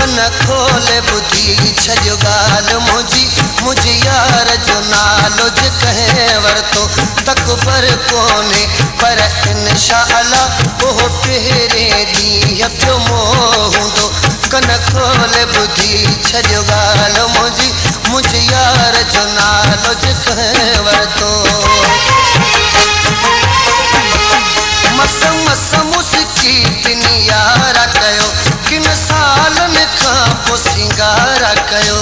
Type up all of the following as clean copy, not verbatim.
कन खोले बुधी छजो गाल मुझी मुझे यार जो नालो ज कहे वरतो तकबर कोने पर इंशाअल्लाह ओह पेरे दी पियो मोहंदो कन खोले बुधी छजो गाल मुझी मुझे यार जो नालो ज कहे वरतो मस मस मुस्की पिन यारा कयो किन सालन खां पोइ सिंगारा कयो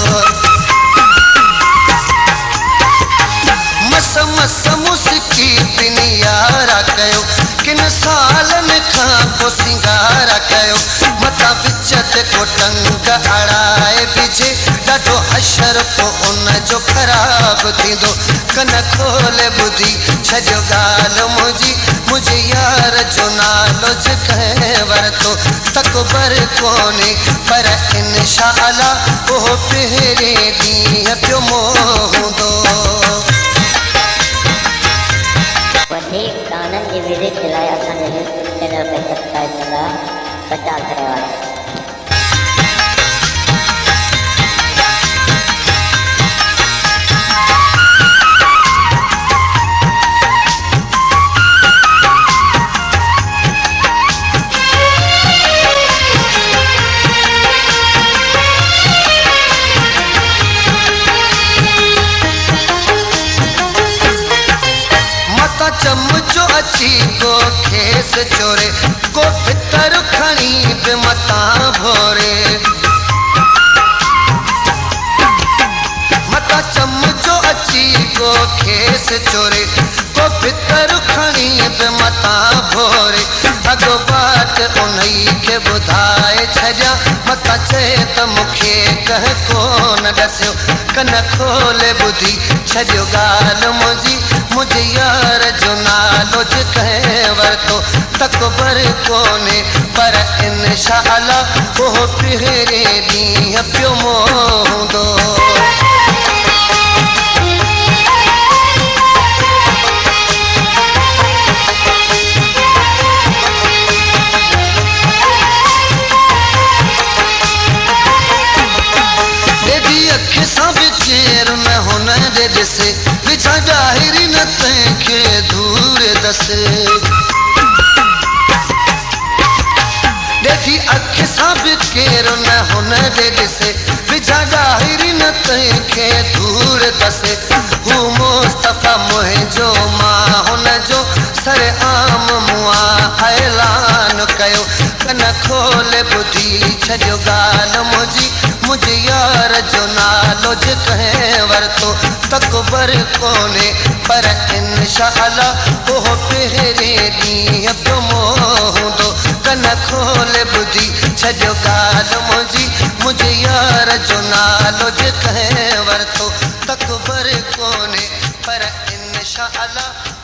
मस मस मुस्की पिन यारा कयो किन सालन खां पोइ सिंगारा कयो मता विच ते को टंग अड़ाए बिजे ॾाढो हशर पोइ उन जो ख़राब थींदो कन खोले ॿुधी छजो ॻाल्हि मुंहिंजी मुझे यार जो नालो ज कहे वरतो तकबर कोने पर इंशाअल्लाह ओह पहिरे ॾींहुं पियो मोहंदो वधीक गाननि जी विज़िट लाइ असांजे चैनल खे सब्सक्राइब कंदा प्रचार करे वारा चमचो अची को खेस चोरे को भितर खणी पे मता भोरे मता चमचो अची को खेस चोरे को भितर खणी पे मता भोरे अगो बाट उन्हीं के बुधाए छजा मता चए त मुखे कह कोन दस्यो कन खोले बुधी छजो गाल मुझी मुझे यार जो नालो ज कहे वरतो तकबर कोने पर इंशाअल्लाह ओह पहिरे ॾींहुं पियो मोहंदो से बिछा जाहिरी न तंखे दूर दसे देखी अख सां बि केरु न हुन दे ॾिसे बिछा जाहिरी न तंखे दूर दसे हू मुस्तफ़ा मुंहिंजो मां हुन जो सर आम मुआ ऐलान कयो कन खोले ॿुधी छजो ॻाल्हि मुंहिंजी मुझे यार जो नालो ज कहे वरतो तकबर कोने पर इंशाअल्लाह ओह पहिरे ॾींहुं पियो मोहंदो कन खोले ॿुधी छजो ॻाल्हि मुंहिंजी मुझे यार जो नालो ज कहे वरतो तकबर कोने पर इंशाअल्लाह